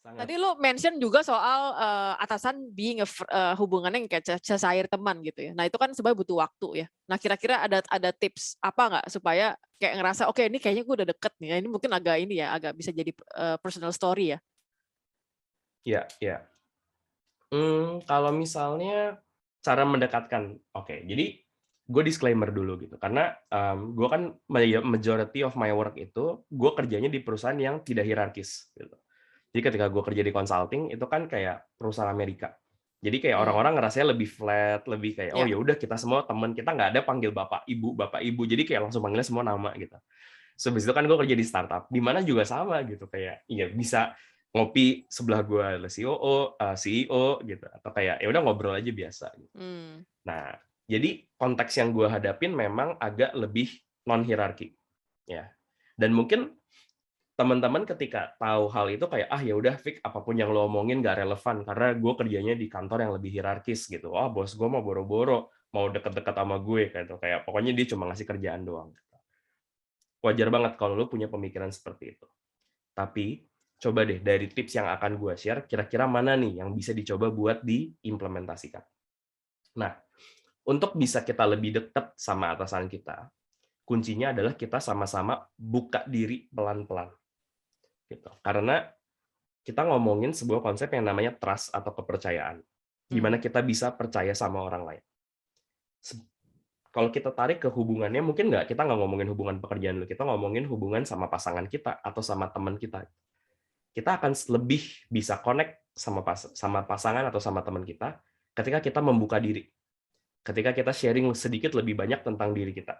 Tadi sangat. lu mention juga soal, atasan being hubungannya yang kayak secair teman gitu ya. Nah itu kan sebenarnya butuh waktu ya. Nah kira-kira ada tips apa nggak supaya kayak ngerasa, "Oke ini kayaknya gue udah deket nih." Nah ini mungkin agak ini ya, agak bisa jadi, personal story ya? Ya, ya. Kalau misalnya cara mendekatkan, oke. Jadi gue disclaimer dulu gitu, karena, gue kan majority of my work itu, gue kerjanya di perusahaan yang tidak hierarkis gitu. Jadi ketika gue kerja di consulting, itu kan kayak perusahaan Amerika. Jadi kayak Mmm, orang-orang ngerasanya lebih flat, lebih kayak, "Oh ya. ya udah kita semua teman, kita nggak ada panggil bapak, ibu." Jadi kayak langsung panggilnya semua nama gitu. Habis itu kan gue kerja di startup, di mana juga sama gitu, kayak ya bisa ngopi sebelah gue ada COO, CEO gitu, atau kayak ya udah ngobrol aja biasa gitu. Mmm, Nah, jadi konteks yang gue hadapin memang agak lebih non hierarki ya. Dan mungkin teman-teman ketika tahu hal itu kayak, "Ah ya udah Fik, apapun yang lo omongin nggak relevan karena gue kerjanya di kantor yang lebih hierarkis gitu. Oh, bos gue mau boro-boro, mau deket-deket sama gue gitu, kayak pokoknya dia cuma ngasih kerjaan doang." Wajar banget kalau lo punya pemikiran seperti itu. Tapi, coba deh dari tips yang akan gue share, kira-kira mana nih yang bisa dicoba buat diimplementasikan. Nah, untuk bisa kita lebih dekat sama atasan kita, kuncinya adalah kita sama-sama buka diri pelan-pelan, gitu. Karena kita ngomongin sebuah konsep yang namanya trust atau kepercayaan. Gimana mmm, kita bisa percaya sama orang lain. Kalau kita tarik ke hubungannya, mungkin kita nggak ngomongin hubungan pekerjaan dulu, kita ngomongin hubungan sama pasangan kita atau sama teman kita. Kita akan lebih bisa connect sama pasangan atau sama teman kita ketika kita membuka diri. Ketika kita sharing sedikit lebih banyak tentang diri kita.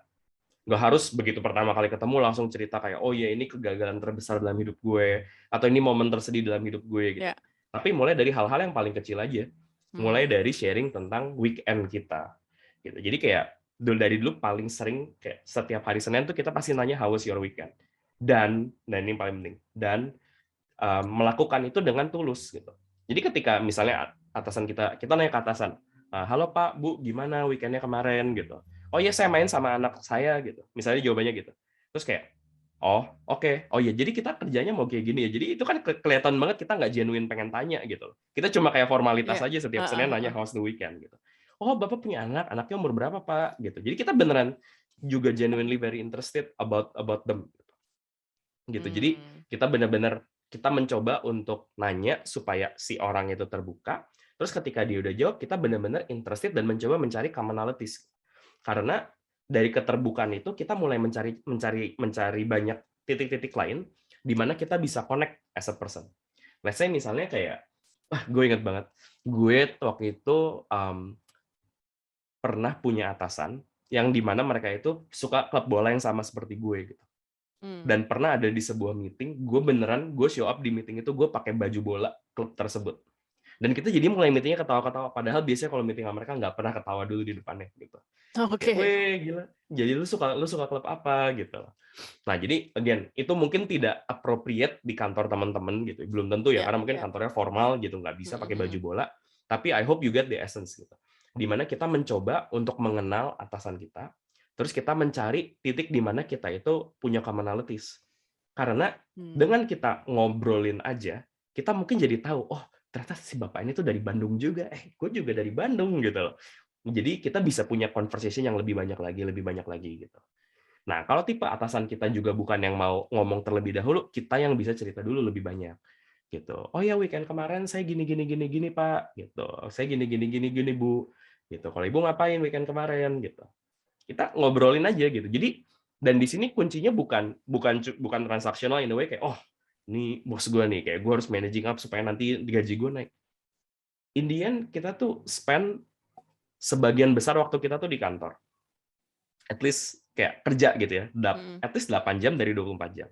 Nggak harus begitu pertama kali ketemu langsung cerita kayak, "Oh ya ini kegagalan terbesar dalam hidup gue," atau "Ini momen tersedih dalam hidup gue," gitu. ya. Tapi mulai dari hal-hal yang paling kecil aja. Mulai Mmm, dari sharing tentang weekend kita, gitu. Jadi kayak dari dulu paling sering kayak setiap hari Senin tuh kita pasti nanya, "How was your weekend?" Dan ini yang paling penting, dan melakukan itu dengan tulus gitu. Jadi ketika misalnya atasan kita nanya ke atasan, "Halo Pak, Bu, gimana weekend-nya kemarin?" gitu. "Oh ya saya main sama anak saya," gitu. Misalnya jawabannya gitu. Terus kayak, "Oh, oke. Oh ya jadi kita kerjanya mau kayak gini ya." Jadi itu kan kelihatan banget kita nggak genuine pengen tanya gitu loh. Kita cuma kayak formalitas iya. aja setiap Heeh Senin nanya, heeh. "How's the weekend?" gitu. "Oh Bapak punya anak? Anaknya umur berapa Pak?" gitu. Jadi kita beneran juga genuinely very interested about them. Gitu. Jadi Mmm, kita benar-benar kita mencoba untuk nanya supaya si orang itu terbuka, terus ketika dia udah jawab, kita benar-benar interested dan mencoba mencari commonalities. Karena dari keterbukaan itu kita mulai mencari mencari mencari banyak titik-titik lain di mana kita bisa connect as a person. Let's say misalnya kayak, gue inget banget, gue waktu itu, pernah punya atasan yang di mana mereka itu suka klub bola yang sama seperti gue gitu. mmm. Dan pernah ada di sebuah meeting, gue show up di meeting itu, gue pakai baju bola klub tersebut. Dan kita jadi mulai meeting-nya ketawa-ketawa, padahal biasanya kalau meeting sama mereka nggak pernah ketawa dulu di depannya, gitu. Kayak, Oke. "Weh, gila, jadi lu suka klub apa?" Gitu. Nah, jadi again, itu mungkin tidak appropriate di kantor teman-teman gitu, belum tentu ya, Iya karena mungkin iya. kantornya formal gitu, nggak bisa Mhm pakai baju mhm. bola, tapi I hope you get the essence gitu. Di mana kita mencoba untuk mengenal atasan kita, terus kita mencari titik di mana kita itu punya commonalities. Karena Mmm. dengan kita ngobrolin aja, kita mungkin jadi tahu, "Oh, ternyata si bapak ini tuh dari Bandung juga, gue juga dari Bandung," gitu loh. Jadi kita bisa punya conversation yang lebih banyak lagi gitu. Nah, kalau tipe atasan kita juga bukan yang mau ngomong terlebih dahulu, kita yang bisa cerita dulu lebih banyak, gitu. "Oh ya weekend kemarin saya gini gini gini gini Pak," gitu. "Saya gini gini gini gini Bu," gitu. "Kalau Ibu ngapain weekend kemarin?" gitu. Kita ngobrolin aja gitu. Jadi dan di sini kuncinya bukan transaksional in a way kayak, "Oh, ini bos gua nih, kayak gua harus managing up supaya nanti gaji gua naik." In the end kita tuh spend sebagian besar waktu kita tuh di kantor. At least kayak kerja gitu ya, Mhm. at least 8 jam dari 24 jam.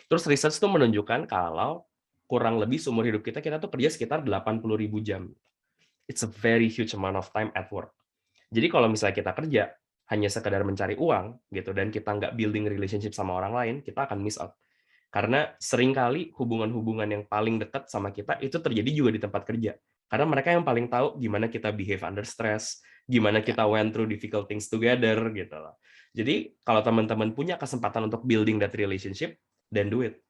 Terus research tuh menunjukkan kalau kurang lebih seumur hidup kita tuh kerja sekitar 80.000 jam. It's a very huge amount of time at work. Jadi kalau misalnya kita kerja hanya sekedar mencari uang gitu dan kita nggak building relationship sama orang lain, kita akan miss out. Karena seringkali hubungan-hubungan yang paling dekat sama kita itu terjadi juga di tempat kerja. Karena mereka yang paling tahu gimana kita behave under stress, gimana Ya. kita went through difficult things together gitu loh. Jadi kalau teman-teman punya kesempatan untuk building that relationship, then do it.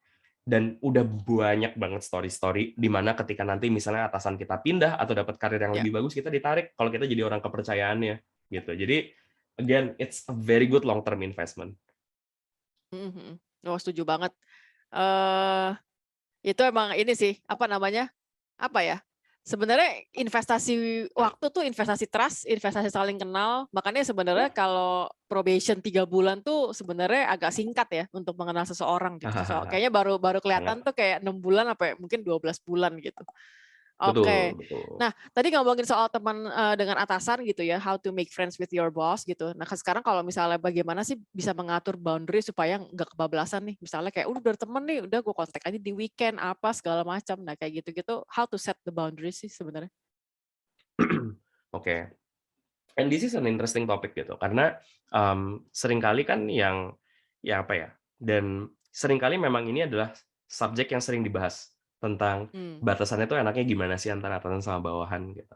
Dan udah banyak banget story-story di mana ketika nanti misalnya atasan kita pindah atau dapat karir yang Ya. lebih bagus, kita ditarik kalau kita jadi orang kepercayaannya gitu. Jadi again, it's a very good long term investment. Mhm. Oh, setuju banget. Eh itu emang ini sih, apa namanya, apa ya, sebenarnya investasi waktu tuh investasi trust, investasi saling kenal, makanya sebenarnya Ya. kalau probation 3 bulan tuh sebenarnya agak singkat ya untuk mengenal seseorang gitu. Kayaknya baru baru kelihatan Sangat. tuh kayak 6 bulan apa mungkin 12 bulan gitu. Oke. Betul, betul. Nah, tadi ngomongin soal teman, dengan atasan gitu ya, how to make friends with your boss gitu. Nah, sekarang kalau misalnya bagaimana sih bisa mengatur boundary supaya nggak kebablasan nih? Misalnya kayak, udah temen nih, udah gue kontak aja di weekend, apa, segala macam. Nah, kayak gitu-gitu, how to set the boundaries sih sebenarnya? Oke. And this is an interesting topic gitu, karena, seringkali kan yang, ya apa ya, dan seringkali memang ini adalah subjek yang sering dibahas, tentang Hmm. batasannya tuh enaknya gimana sih antara atasan sama bawahan gitu.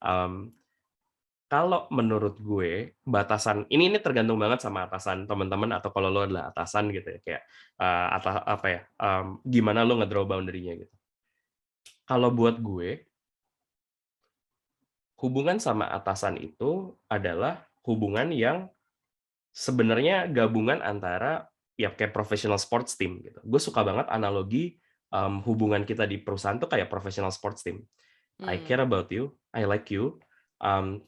Mmm, Kalau menurut gue, batasan ini tergantung banget sama atasan teman-teman atau kalau lo adalah atasan gitu ya, kayak, apa ya, gimana lo nge-draw boundary-nya gitu. Kalau buat gue, hubungan sama atasan itu adalah hubungan yang sebenarnya gabungan antara, ya kayak professional sports team gitu. Gue suka banget analogi, hubungan kita di perusahaan tuh kayak professional sports team. I Hmm. care about you, I like you,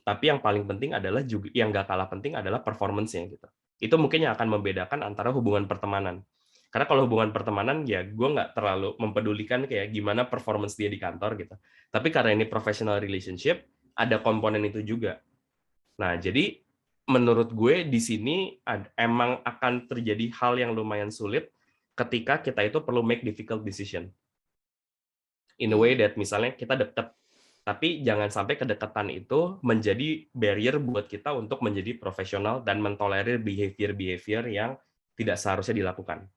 tapi yang paling penting adalah juga yang nggak kalah penting adalah performance-nya gitu. Itu mungkin yang akan membedakan antara hubungan pertemanan. Karena kalau hubungan pertemanan, ya gue nggak terlalu mempedulikan kayak gimana performance dia di kantor gitu. Tapi karena ini professional relationship, ada komponen itu juga. Nah, jadi menurut gue di sini emang akan terjadi hal yang lumayan sulit ketika kita itu perlu make difficult decision. In a way Hmm. that misalnya kita deket, tapi jangan sampai kedekatan itu menjadi barrier buat kita untuk menjadi profesional dan mentolerir behavior-behavior yang tidak seharusnya dilakukan.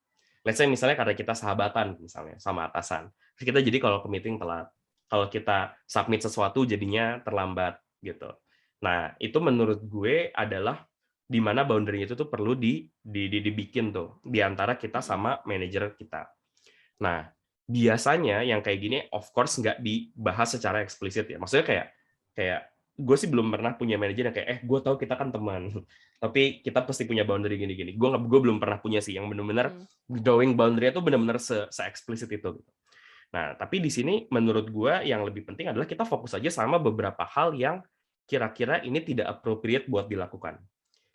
Let's say misalnya karena kita sahabatan misalnya sama atasan, terus kita jadi kalau ke meeting telat, kalau kita submit sesuatu jadinya terlambat gitu. Nah, itu menurut gue adalah di mana boundary itu tuh perlu dibikin tuh di antara kita Hmm. sama manajer kita. Nah, biasanya yang kayak gini of course nggak dibahas secara eksplisit ya. Maksudnya kayak kayak gue sih belum pernah punya manajer yang kayak, gue tahu kita kan teman, tapi kita pasti punya boundary gini-gini. Gue belum pernah punya sih yang benar-benar Hmm. drawing boundary itu benar-benar se-eksplisit itu. Gitu. Nah, tapi di sini menurut gue yang lebih penting adalah kita fokus aja sama beberapa hal yang kira-kira ini tidak appropriate buat dilakukan.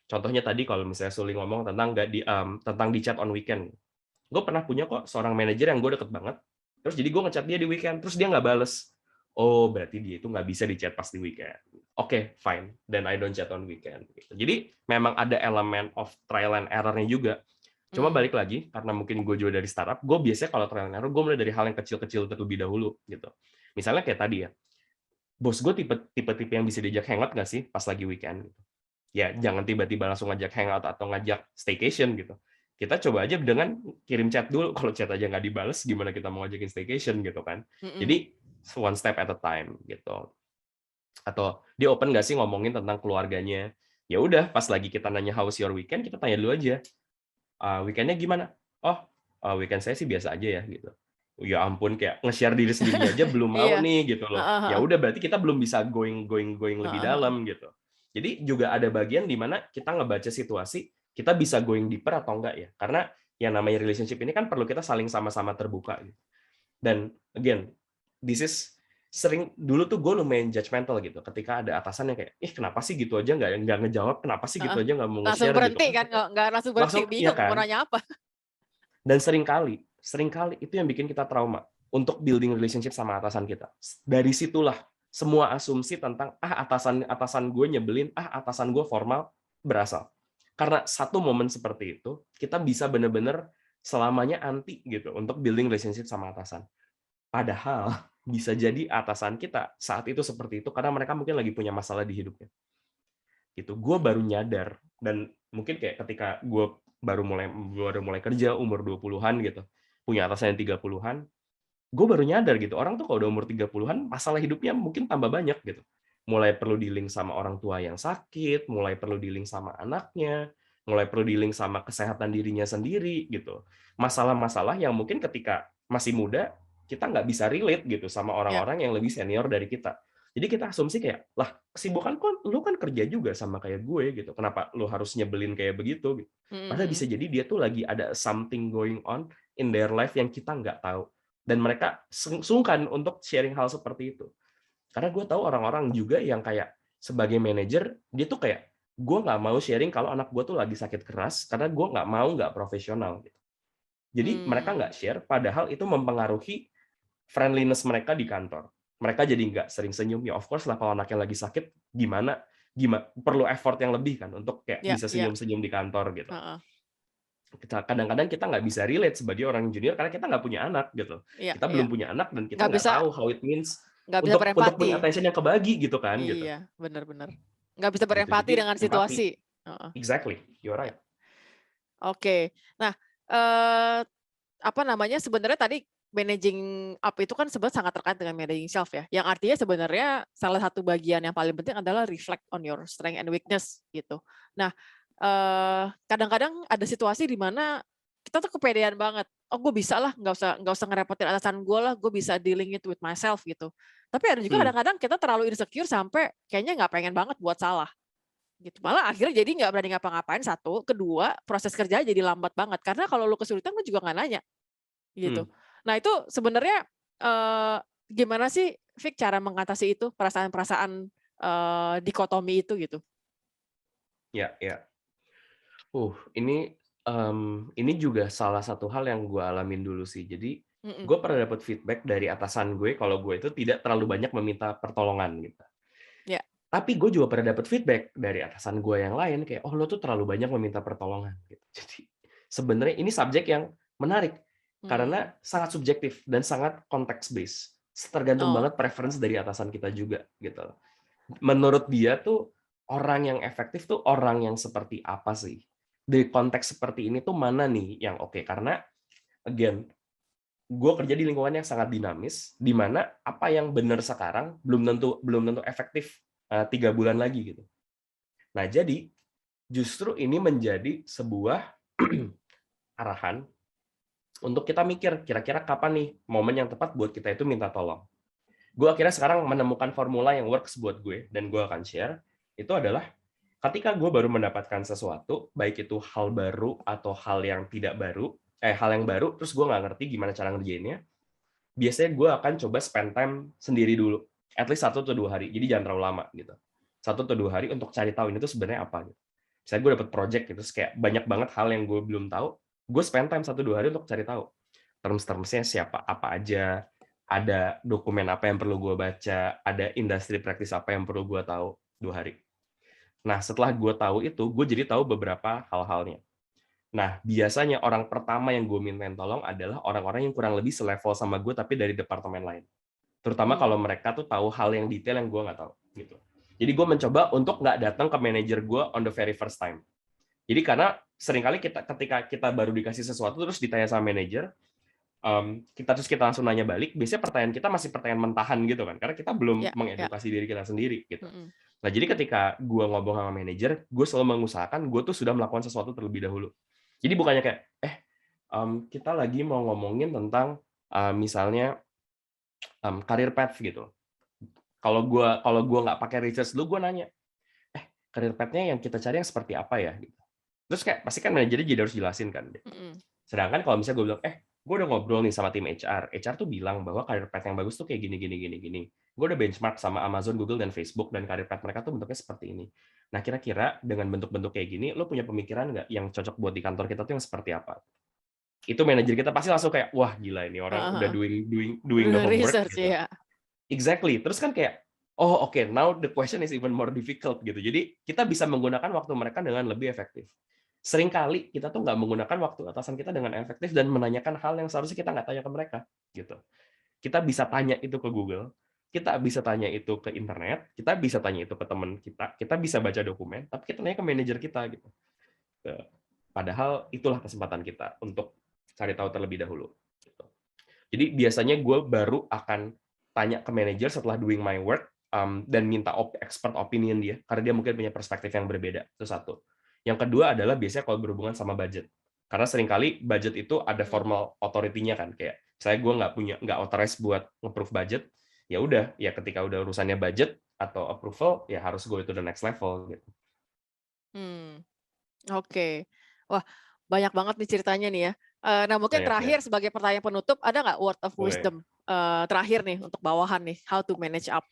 Contohnya tadi kalau misalnya Suli ngomong tentang nggak tentang di chat on weekend. Gue pernah punya kok seorang manajer yang gue deket banget, terus jadi gue ngechat dia di weekend, terus dia nggak bales. Oh, berarti dia itu nggak bisa di chat pas di weekend. Oke, fine. Then I don't chat on weekend. Gitu. Jadi memang ada elemen of trial and error-nya juga. Cuma Hmm. balik lagi, karena mungkin gue juga dari startup, gue biasanya kalau trial and error, gue mulai dari hal yang kecil-kecil terlebih dahulu. Gitu. Misalnya kayak tadi ya, bos gue tipe-tipe yang bisa diajak hangout nggak sih pas lagi weekend? Gitu. Ya jangan tiba-tiba langsung ngajak hangout atau ngajak staycation gitu. Kita coba aja dengan kirim chat dulu. Kalau chat aja nggak dibales, gimana kita mau ngajakin staycation gitu kan? Hmm. Jadi one step at a time gitu. Atau dia open nggak sih ngomongin tentang keluarganya? Ya udah, pas lagi kita nanya how's your weekend, kita tanya dulu aja. Weekendnya gimana? Oh, weekend saya sih biasa aja ya gitu. Ya ampun, kayak nge-share diri sendiri aja belum mau Iya. nih gitu loh. Heeh, Ya heeh. udah berarti kita belum bisa going lebih Heeh, heeh. dalam gitu. Jadi juga ada bagian di mana kita ngebaca situasi, kita bisa going deeper atau enggak ya. Karena yang namanya relationship ini kan perlu kita saling sama-sama terbuka gitu. Dan again, this is sering dulu tuh gue lumayan judgmental gitu ketika ada atasan yang kayak, kenapa sih gitu aja nggak ngejawab, kenapa sih gitu Heeh. aja nggak mau Langsung nge-share gitu berhenti kan. kan, nggak langsung berhenti, Langsung, iya bingung mau kan. nanya apa. Dan seringkali itu yang bikin kita trauma untuk building relationship sama atasan kita. Dari situlah semua asumsi tentang atasan gue nyebelin, atasan gue formal berasal. Karena satu momen seperti itu, kita bisa benar-benar selamanya anti gitu untuk building relationship sama atasan. Padahal bisa jadi atasan kita saat itu seperti itu karena mereka mungkin lagi punya masalah di hidupnya. Gitu. Gue baru Hmm. nyadar dan mungkin kayak ketika gue baru mulai kerja umur 20-an gitu. Punya atasan yang 30-an, gue baru nyadar gitu. Orang tuh kalau udah umur 30-an, masalah hidupnya mungkin tambah banyak gitu. Mulai perlu dealing sama orang tua yang sakit, mulai perlu dealing sama anaknya, mulai perlu dealing sama kesehatan dirinya sendiri gitu. masalah-masalah yang mungkin ketika masih muda kita nggak bisa relate gitu sama Ya. orang-orang yang lebih senior dari kita. Jadi kita asumsi kayak, lah kesibukan lu kan kerja juga sama kayak gue gitu. Kenapa lu harus nyebelin kayak begitu? Gitu. Mhm, Padahal mhm. bisa jadi dia tuh lagi ada something going on in their life yang kita nggak tahu. Dan mereka sungkan untuk sharing hal seperti itu. Karena gue tahu orang-orang juga yang kayak sebagai manajer, dia tuh kayak, gue nggak mau sharing kalau anak gue tuh lagi sakit keras, karena gue nggak mau nggak profesional. Gitu. Jadi mereka Mmm. nggak share, padahal itu mempengaruhi friendliness mereka di kantor. Mereka jadi nggak sering senyum. Ya of course lah kalau anaknya lagi sakit, gimana gimana perlu effort yang lebih kan untuk kayak Ya, bisa ya. senyum-senyum di kantor gitu. Heeh. Kadang-kadang kita nggak bisa relate sebagai orang junior karena kita nggak punya anak gitu. Iya, Kita iya. belum punya anak dan kita Nggak nggak bisa tahu how it means nggak bisa untuk berempati. punya attention yang kebagi gitu kan gitu. Iya, bener, bener. Nggak bisa Gitu. berempati Jadi dengan empati. situasi. Heeh. Exactly. You're Ya. right. Oke. Nah, eee, apa namanya, sebenarnya tadi managing up itu kan sebenarnya sangat terkait dengan managing self ya, yang artinya sebenarnya salah satu bagian yang paling penting adalah reflect on your strength and weakness gitu. Nah, kadang-kadang ada situasi di mana kita tuh kepedean banget, "Oh gue bisa lah, nggak usah ngerepotin atasan gue lah, gue bisa dealing it with myself," gitu. Tapi ada juga Hmm. kadang-kadang kita terlalu insecure sampai kayaknya nggak pengen banget buat salah. Gitu, malah akhirnya jadi nggak berani ngapa-ngapain satu, kedua proses kerja jadi lambat banget karena kalau lu kesulitan lu juga nggak nanya, gitu. Hmm. Nah itu sebenarnya, gimana sih Fik cara mengatasi itu perasaan-perasaan, dikotomi itu gitu? Ya, ya. Ini ini juga salah satu hal yang gue alamin dulu sih. Jadi Mhm. gue pernah dapat feedback dari atasan gue kalau gue itu tidak terlalu banyak meminta pertolongan gitu. Ya. Tapi gue juga pernah dapat feedback dari atasan gue yang lain kayak, "Oh, lo tuh terlalu banyak meminta pertolongan," gitu. Jadi sebenarnya ini subjek yang menarik Mmm. karena sangat subjektif dan sangat context based. Tergantung Oh. banget preference dari atasan kita juga gitu. Menurut dia tuh orang yang efektif tuh orang yang seperti apa sih? Di konteks seperti ini tuh mana nih yang oke? Karena again, gue kerja di lingkungan yang sangat dinamis, di mana apa yang benar sekarang belum tentu efektif 3 bulan lagi gitu. Nah jadi justru ini menjadi sebuah arahan untuk kita mikir kira-kira kapan nih momen yang tepat buat kita itu minta tolong. Gue akhirnya sekarang menemukan formula yang works buat gue dan gue akan share itu adalah ketika gue baru mendapatkan sesuatu, baik itu hal baru atau hal yang tidak baru, hal yang baru, terus gue nggak ngerti gimana cara ngerjainnya, biasanya gue akan coba spend time sendiri dulu, at least 1 atau 2 hari, jadi jangan terlalu lama gitu. 1 atau 2 hari untuk cari tahu ini tuh sebenarnya apa. Gitu. Misalnya gue dapet project gitu, terus kayak banyak banget hal yang gue belum tahu, gue spend time 1-2 hari untuk cari tahu. Terms-termsnya siapa, apa aja, ada dokumen apa yang perlu gue baca, ada industri praktis apa yang perlu gue tahu 2 hari. Nah, setelah gue tahu itu, gue jadi tahu beberapa hal-halnya. Nah, biasanya orang pertama yang gue mintain tolong adalah orang-orang yang kurang lebih selevel sama gue, tapi dari departemen lain. Terutama Mmm. kalau mereka tuh tahu hal yang detail yang gue nggak tahu. Gitu. Jadi gue mencoba untuk nggak datang ke manajer gue on the very first time. Jadi karena seringkali ketika kita baru dikasih sesuatu terus ditanya sama manajer, kita langsung nanya balik, biasanya pertanyaan kita masih pertanyaan mentahan gitu kan, karena kita belum Ya, ya. mengedukasi diri kita sendiri gitu. Mhm. Nah jadi ketika gue ngobrol sama manajer, gue selalu mengusahakan gue tuh sudah melakukan sesuatu terlebih dahulu. Jadi bukannya kayak, kita lagi mau ngomongin tentang misalnya career path gitu. Kalau gue nggak pakai research dulu, gue nanya, career path-nya yang kita cari yang seperti apa ya? Gitu. Terus kayak pasti kan manajernya jadi harus jelasin kan. Mhm. Sedangkan kalau misalnya gue bilang, gue udah ngobrol nih sama tim HR tuh bilang bahwa career path yang bagus tuh kayak gini, gini, gini, gini. Gue udah benchmark sama Amazon, Google, dan Facebook, dan career path mereka tuh bentuknya seperti ini. Nah, kira-kira dengan bentuk-bentuk kayak gini, lo punya pemikiran nggak yang cocok buat di kantor kita tuh yang seperti apa? Itu manajer kita pasti langsung kayak, wah gila ini orang Heeh, udah heeh. doing the Udah homework research, gitu. ya. Exactly. Terus kan kayak, oh oke, now the question is even more difficult gitu. Jadi kita bisa menggunakan waktu mereka dengan lebih efektif. Seringkali kita tuh nggak menggunakan waktu atasan kita dengan efektif dan menanyakan hal yang seharusnya kita nggak tanya ke mereka gitu. Kita bisa tanya itu ke Google, kita bisa tanya itu ke internet, kita bisa tanya itu ke teman kita bisa baca dokumen, tapi kita tanya ke manajer kita gitu. Padahal itulah kesempatan kita untuk cari tahu terlebih dahulu. Gitu. Jadi biasanya gue baru akan tanya ke manajer setelah doing my work dan minta expert opinion dia karena dia mungkin punya perspektif yang berbeda. Itu satu. Yang kedua adalah biasanya kalau berhubungan sama budget. Karena seringkali budget itu ada formal authority-nya kan, kayak saya gue nggak authorized buat nge-approve budget, ya udah, ya ketika udah urusannya budget atau approval, ya harus go to the next level gitu. Oke. Wah, banyak banget nih ceritanya nih ya. Nah mungkin Banyak ya. terakhir sebagai pertanyaan penutup, ada nggak word of Boleh. wisdom terakhir nih untuk bawahan nih, how to manage up?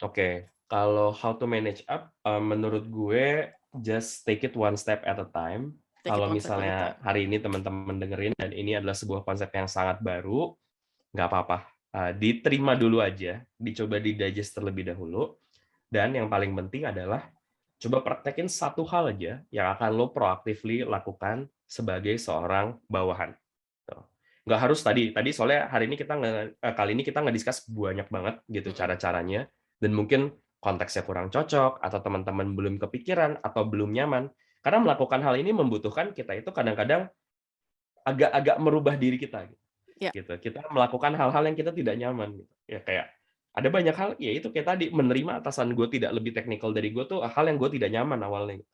Oke, kalau how to manage up, menurut gue just take it one step at a time. Take it Kalau one step at a misalnya time. hari ini teman-teman dengerin dan ini adalah sebuah konsep yang sangat baru, nggak apa-apa. Diterima dulu aja, dicoba di-digest terlebih dahulu, dan yang paling penting adalah coba praktekin satu hal aja yang akan lo proactively lakukan sebagai seorang bawahan. Tuh. Nggak harus tadi soalnya hari ini kali ini kita nge-discuss banyak banget gitu cara-caranya, dan mungkin konteksnya kurang cocok, atau teman-teman belum kepikiran, atau belum nyaman. Karena melakukan hal ini membutuhkan kita itu kadang-kadang agak-agak merubah diri kita Ya. gitu. Kita melakukan hal-hal yang kita tidak nyaman gitu. Ya kayak ada banyak hal, ya itu kayak tadi, menerima atasan gue tidak lebih teknikal dari gue tuh hal yang gue tidak nyaman awalnya.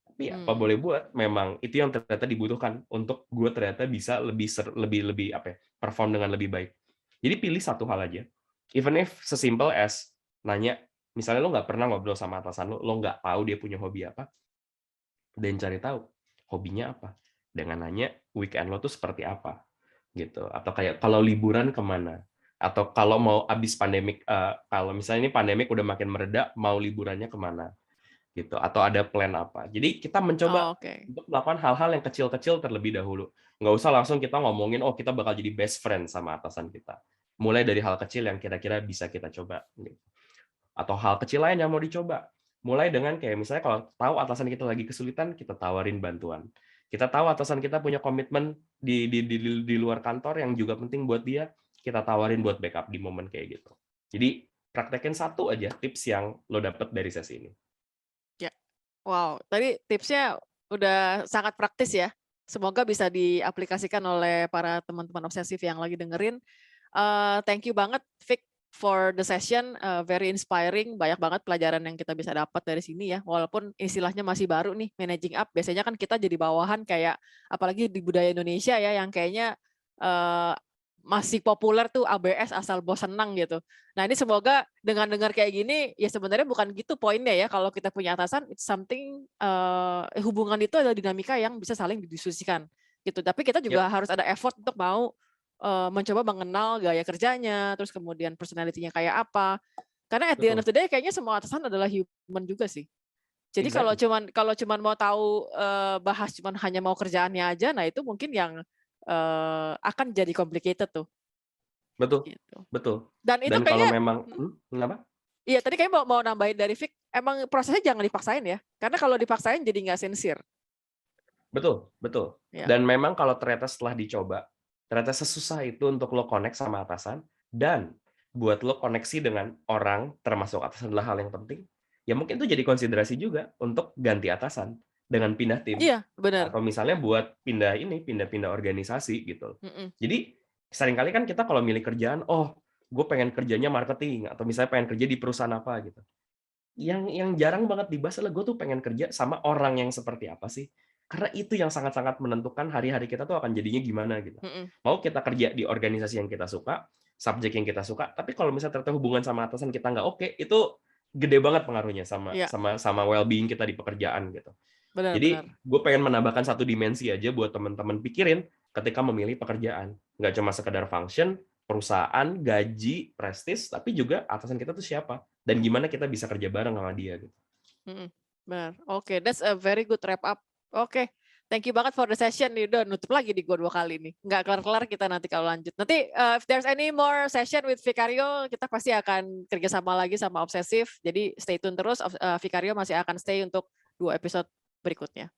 Tapi apa boleh buat, memang itu yang ternyata dibutuhkan untuk gue ternyata bisa lebih apa ya, perform dengan lebih baik. Jadi pilih satu hal aja. Even if sesimpel as nanya, misalnya lo nggak pernah ngobrol sama atasan lo nggak tahu dia punya hobi apa, dan cari tahu hobinya apa. Dengan nanya weekend lo tuh seperti apa, gitu. Atau kayak kalau liburan kemana, atau kalau mau abis pandemik, kalau misalnya ini pandemik udah makin mereda, mau liburannya kemana, gitu. Atau ada plan apa. Jadi kita mencoba Oke. untuk melakukan hal-hal yang kecil-kecil terlebih dahulu. Nggak usah langsung kita ngomongin, oh kita bakal jadi best friend sama atasan kita. Mulai dari hal kecil yang kira-kira bisa kita coba. Gitu. Atau hal kecil lain yang mau dicoba. Mulai dengan kayak misalnya kalau tahu atasan kita lagi kesulitan, kita tawarin bantuan. Kita tahu atasan kita punya komitmen di luar kantor yang juga penting buat dia, kita tawarin buat backup di momen kayak gitu. Jadi praktekin satu aja tips yang lo dapet dari sesi ini. Ya. Wow, tadi tipsnya udah sangat praktis ya. Semoga bisa diaplikasikan oleh para teman-teman obsesif yang lagi dengerin. Thank you banget, Vic, for the session. Very inspiring. Banyak banget pelajaran yang kita bisa dapat dari sini ya. Walaupun istilahnya masih baru nih, managing up. Biasanya kan kita jadi bawahan kayak, apalagi di budaya Indonesia ya, yang kayaknya masih populer tuh ABS asal bos senang gitu. Nah ini semoga dengan dengar kayak gini, ya sebenarnya bukan gitu poinnya ya. Kalau kita punya atasan, it's something, hubungan itu adalah dinamika yang bisa saling didiskusikan gitu. Tapi kita juga harus ada effort untuk mau mencoba mengenal gaya kerjanya, terus kemudian personality-nya kayak apa. Karena at the end of the day kayaknya semua atasan adalah human juga sih. Jadi kalau cuman mau tahu bahas cuman hanya mau kerjaannya aja, nah itu mungkin yang akan jadi complicated tuh. Betul, Gitu. betul. Dan itu Dan kalau kayaknya, memang, kenapa? iya tadi kayak mau nambahin dari Vic, emang prosesnya jangan dipaksain ya. Karena kalau dipaksain jadi nggak sincere. Betul, betul. Ya. Dan memang kalau ternyata setelah dicoba, ternyata sesusah itu untuk lo connect sama atasan, dan buat lo koneksi dengan orang, termasuk atasan adalah hal yang penting, ya mungkin itu jadi konsiderasi juga untuk ganti atasan dengan pindah tim. Iya, benar. Atau misalnya buat pindah-pindah organisasi gitu. Jadi seringkali kan kita kalau milih kerjaan, oh gue pengen kerjanya marketing, atau misalnya pengen kerja di perusahaan apa gitu. Yang jarang banget dibahas adalah gue tuh pengen kerja sama orang yang seperti apa sih. Karena itu yang sangat-sangat menentukan hari-hari kita tuh akan jadinya gimana gitu. Mau kita kerja di organisasi yang kita suka, subjek yang kita suka, tapi kalau misalnya ternyata hubungan sama atasan kita nggak oke, itu gede banget pengaruhnya Iya, sama well-being kita di pekerjaan gitu. benar-benar. Jadi gue pengen menambahkan satu dimensi aja buat teman-teman pikirin ketika memilih pekerjaan. Nggak cuma sekedar function, perusahaan, gaji, prestis, tapi juga atasan kita tuh siapa dan gimana kita bisa kerja bareng sama dia gitu. Benar. Oke, that's a very good wrap up. Oke, thank you banget for the session. Nih, udah nutup lagi di gue 2 kali nih. Nggak kelar-kelar kita nanti kalau lanjut. Nanti if there's any more session with Vicario, kita pasti akan kerjasama lagi sama Obsesif. Jadi stay tune terus. Vicario masih akan stay untuk 2 episode berikutnya.